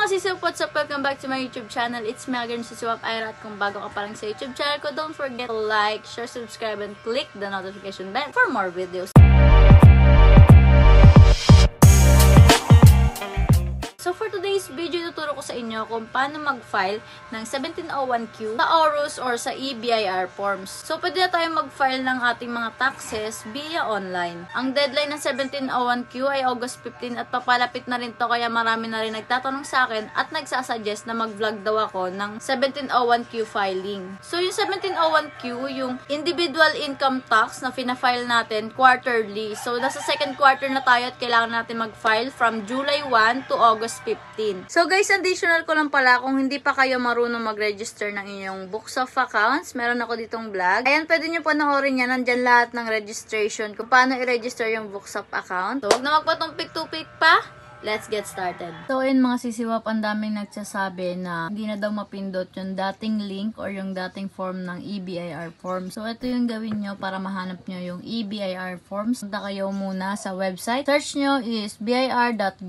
mga sisiwap, what's up? Welcome back to my YouTube channel. It's me again, sisiwap Ira. At kung bago ka pa lang sa YouTube channel ko, don't forget to like, share, subscribe, and click the notification bell for more videos. So for today's video, tuturo ko sa inyo kung paano mag-file ng 1701Q sa ORUS or sa EBIR forms. So pwede na tayo mag-file ng ating mga taxes via online. Ang deadline ng 1701Q ay August 15 at papalapit na rin to, kaya marami na rin nagtatanong sa akin at nagsasuggest na mag-vlog daw ako ng 1701Q filing. So yung 1701Q, yung individual income tax na fina-file natin quarterly. So nasa second quarter na tayo at kailangan natin mag-file from July 1 to August 15. So guys, additional ko lang pala, kung hindi pa kayo marunong mag-register ng inyong books of accounts, meron ako ditong vlog. Ayan, pwede nyo panoorin yan. Nandyan lahat ng registration kung paano i-register yung books of account. So huwag na magpatumpik-tupik pa. Let's get started. So, in mga sisiwap, ang daming nagsasabi na hindi na daw mapindot yung dating link or yung dating form ng EBIR form. So, ito yung gawin nyo para mahanap nyo yung EBIR forms. Punta kayo muna sa website. Search nyo is bir.gov.ph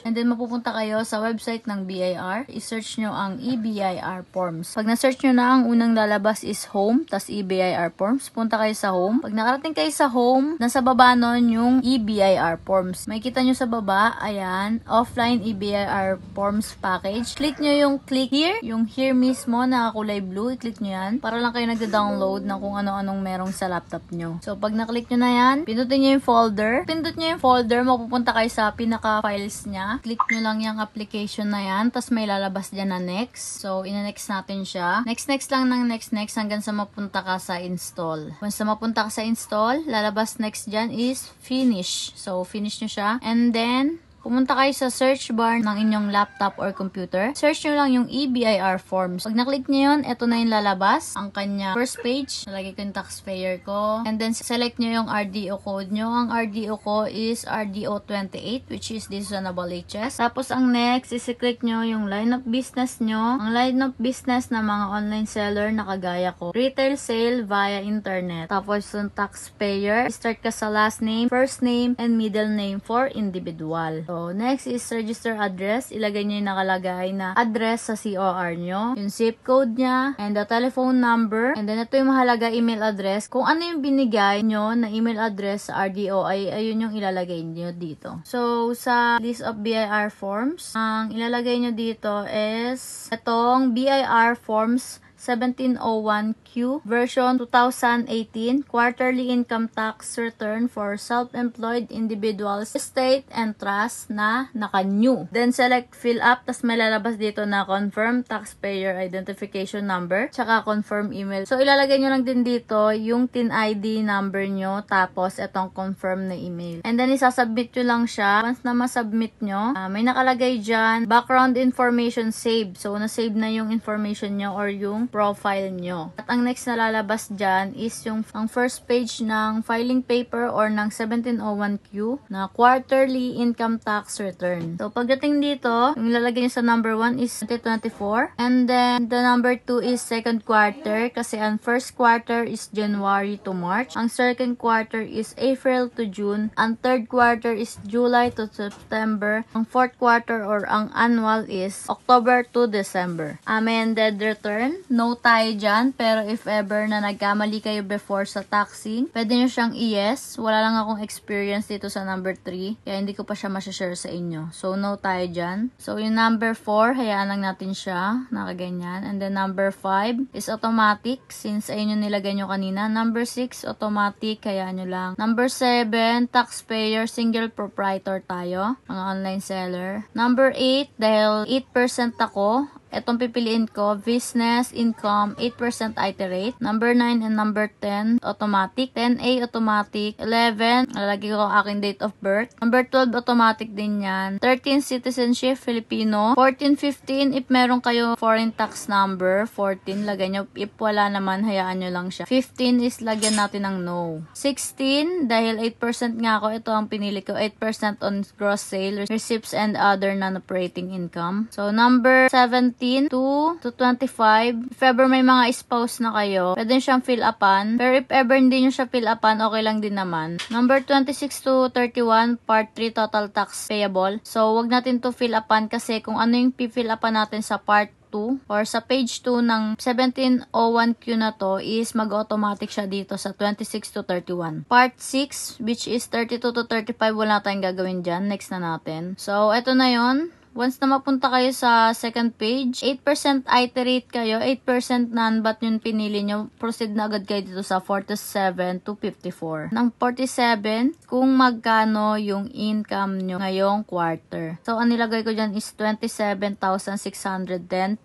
and then mapupunta kayo sa website ng BIR. I-search nyo ang EBIR forms. Pag na-search nyo na, ang unang lalabas is home, tas EBIR forms. Punta kayo sa home. Pag nakarating kayo sa home, nasa baba nun yung EBIR forms. Makikita nyo sa baba, ayan, offline EBIR forms package. Click nyo yung click here, yung here mismo na kulay blue, i-click nyo yan para lang kayo nagda-download ng kung ano-anong merong sa laptop nyo. So, pag na-click nyo na yan, pindutin nyo yung folder. Pindot nyo yung folder, mapupunta kayo sa pinaka-files nya. Click nyo lang yung application na yan, tas may lalabas dyan na next. So, ina-next natin siya. Next lang ng next hanggang sa mapunta ka sa install. Once na mapunta ka sa install, lalabas next dyan is finish. So, finish nyo siya. And then, pumunta kayo sa search bar ng inyong laptop or computer. Search nyo lang yung EBIR forms. Pag na-click nyo yun, ito na yung lalabas. Ang kanya first page. Nalagay ko yung taxpayer ko. And then, select nyo yung RDO code nyo. Ang RDO ko is RDO28, which is reasonable HS. Tapos, ang next is i-click nyo yung line of business nyo. Ang line of business na mga online seller na kagaya ko. Retail sale via internet. Tapos, yung taxpayer. Start ka sa last name, first name, and middle name for individual. So, next is register address. Ilagay nyo yung nakalagay na address sa COR nyo. Yung zip code nya, and the telephone number. And then, ito yung mahalaga email address. Kung ano yung binigay nyo na email address sa RDO, ay ayun yung ilalagay nyo dito. So, sa list of BIR forms, ang ilalagay nyo dito is itong BIR forms 1701Q version 2018 quarterly income tax return for self-employed individuals, estate and trust na naka-new. Then select fill up, tas may lalabas dito na confirm taxpayer identification number tsaka confirm email. So ilalagay nyo lang din dito yung TIN ID number nyo tapos itong confirm na email. And then isasubmit nyo lang siya. Once na masubmit nyo, may nakalagay dyan background information saved. So na-save na yung information nyo or yung profile nyo. At ang next na lalabas dyan is yung ang first page ng filing paper or ng 1701Q na quarterly income tax return. So, pagdating dito, yung lalagay nyo sa number 1 is 2024. And then, the number 2 is second quarter kasi ang first quarter is January to March. Ang second quarter is April to June. Ang third quarter is July to September. Ang fourth quarter or ang annual is October to December. Amended return. No tayo dyan, pero if ever na nagkamali kayo before sa taxing, pwede nyo siyang i-yes. Wala lang akong experience dito sa number 3, kaya hindi ko pa siya masashare sa inyo. So, no tayo dyan. So, yung number 4, hayaan lang natin siya, nakaganyan. And then, number 5 is automatic, since ayun yung nilagay nyo kanina. Number 6, automatic, hayaan nyo lang. Number 7, taxpayer, single proprietor tayo, mga online seller. Number 8, dahil 8% ako, etong pipiliin ko, business income, 8% IT rate. Number 9 and number 10, automatic. 10A, automatic. 11, lalagay ko ang aking date of birth. Number 12, automatic din yan. 13, citizenship, Filipino. 14, 15, if meron kayo foreign tax number, 14, lagay nyo. If wala naman, hayaan nyo lang siya. 15 is lagyan natin ng no. 16, dahil 8% nga ako, ito ang pinili ko. 8% on gross sale, receipts and other non-operating income. So, number 17, 17 to 25. If ever may mga spouse na kayo, pwede nyo siyang fill upan. Pero if ever hindi nyo siya fill upan, okay lang din naman. Number 26 to 31, part 3, total tax payable. So, wag natin to fill upan kasi kung ano yung fill upan natin sa part 2 or sa page 2 ng 1701Q na to is mag-automatic siya dito sa 26 to 31. Part 6, which is 32 to 35, wala tayong gagawin dyan. Next na natin. So, eto na yon. Once na mapunta kayo sa second page, 8% iterate kayo, 8% non-bat yung pinili nyo, proceed na agad kayo dito sa 47 to 54. Ng 47, kung magkano yung income nyo ngayong quarter. So, ang nilagay ko dyan is 27,610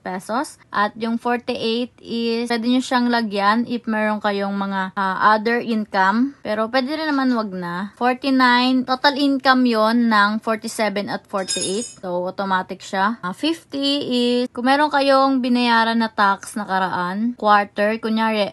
pesos. At yung 48 is, pwede nyo siyang lagyan if meron kayong mga other income. Pero pwede rin naman wag na. 49, total income yon ng 47 at 48. So, automatic siya. 50 is, kung meron kayong binayaran na tax nakaraan, quarter, kunyari,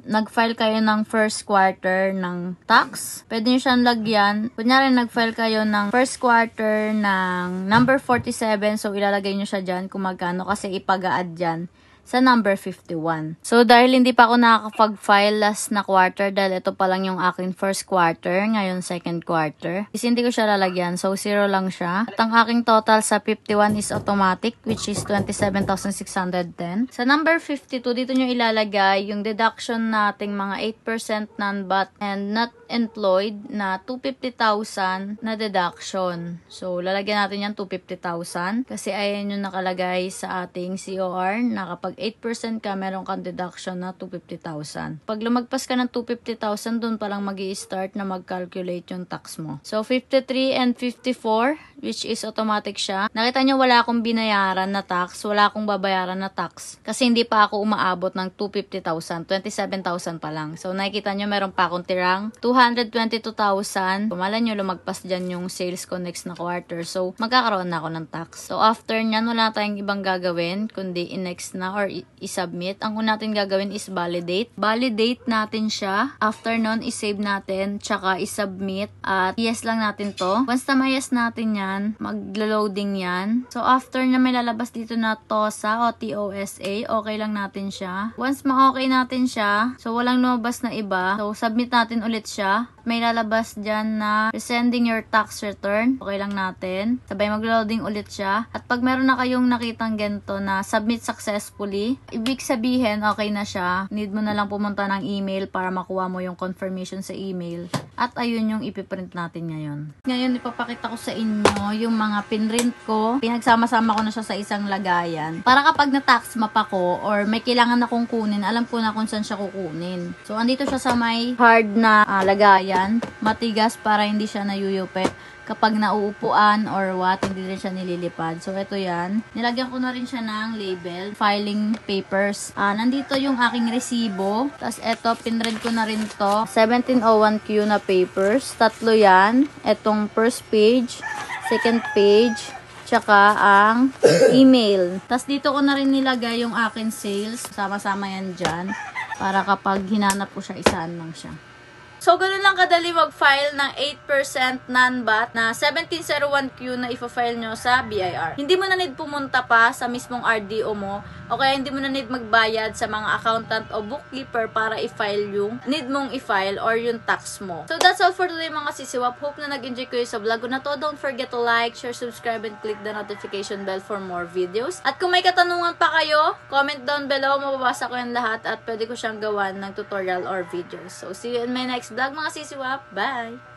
nag-file kayo ng first quarter ng tax, pwede nyo siyang lagyan. Kunyari, nag-file kayo ng first quarter ng number 47, so ilalagay nyo siya dyan kung magkano kasi ipag-a-add dyan sa number 51. So, dahil hindi pa ako nakakapag-file last na quarter, dahil ito pa lang yung aking first quarter, ngayon second quarter, is hindi ko siya lalagyan. So, 0 lang siya. At ang aking total sa 51 is automatic, which is 27,610. Sa number 52, dito nyo ilalagay yung deduction nating mga 8% non-bat and not employed na 250,000 na deduction. So, lalagyan natin yan 250,000 kasi ayan yung nakalagay sa ating COR na kapag 8% ka, meron kang deduction na 250,000. Pag lumagpas ka ng 250,000, dun palang magi-start na mag-calculate yung tax mo. So, 53 and 54, which is automatic siya. Nakita nyo, wala akong binayaran na tax, wala akong babayaran na tax. Kasi hindi pa ako umaabot ng 250,000, 27,000 pa lang. So, nakikita nyo, meron pa akong tirang 222,000. Kumala nyo, lumagpas dyan yung sales ko next na quarter. So, magkakaroon na ako ng tax. So, after nyan, wala tayong ibang gagawin, kundi in-next na or i-submit. Ang una natin gagawin is validate. Validate natin siya. After nun, i-save natin, tsaka i-submit. At yes lang natin to. Once na ma-yes natin yan, mag-loading yan. So, after na may lalabas dito na TOSA o TOSA, okay lang natin siya. Once ma-okay natin siya, so walang lumabas na iba. So, submit natin ulit siya. May lalabas dyan na sending your tax return. Okay lang natin. Sabay mag-loading ulit siya. At pag meron na kayong nakitang ganito na submit successfully, ibig sabihin okay na siya. Need mo na lang pumunta ng email para makuha mo yung confirmation sa email. At ayun yung ipiprint natin ngayon. Ngayon ipapakita ko sa inyo yung mga pinrint ko. Pinagsama-sama ko na siya sa isang lagayan. Para kapag na-tax map ako or may kailangan akong kunin, alam ko na kung saan siya kukunin. So, andito siya sa may hard na lagayan. Matigas para hindi siya nayuyupe kapag nauupuan or what, hindi rin siya nililipad. So, ito yan. Nilagyan ko na rin siya ng label, filing papers. Nandito yung aking resibo. Tapos, ito, pinread ko na rin to. 1701Q na papers. Tatlo yan. Itong first page, second page, tsaka ang email. Tapos, dito ko na rin nilagay yung aking sales. Sama-sama yan dyan. Para kapag hinanap ko siya, isaan lang siya. So, ganun lang kadali mag-file ng 8% non-bat na 1701Q na ipa-file nyo sa BIR. Hindi mo na need pumunta pa sa mismong RDO mo o kaya hindi mo na need magbayad sa mga accountant o bookkeeper para i-file yung need mong i-file or yung tax mo. So, that's all for today mga sisiwap. Hope na nag-enjoy kayo sa vlog na to. Don't forget to like, share, subscribe, and click the notification bell for more videos. At kung may katanungan pa kayo, comment down below. Mababasa ko yung lahat at pwede ko siyang gawan ng tutorial or videos. So, see you in my next vlog mga sisiwap. Bye!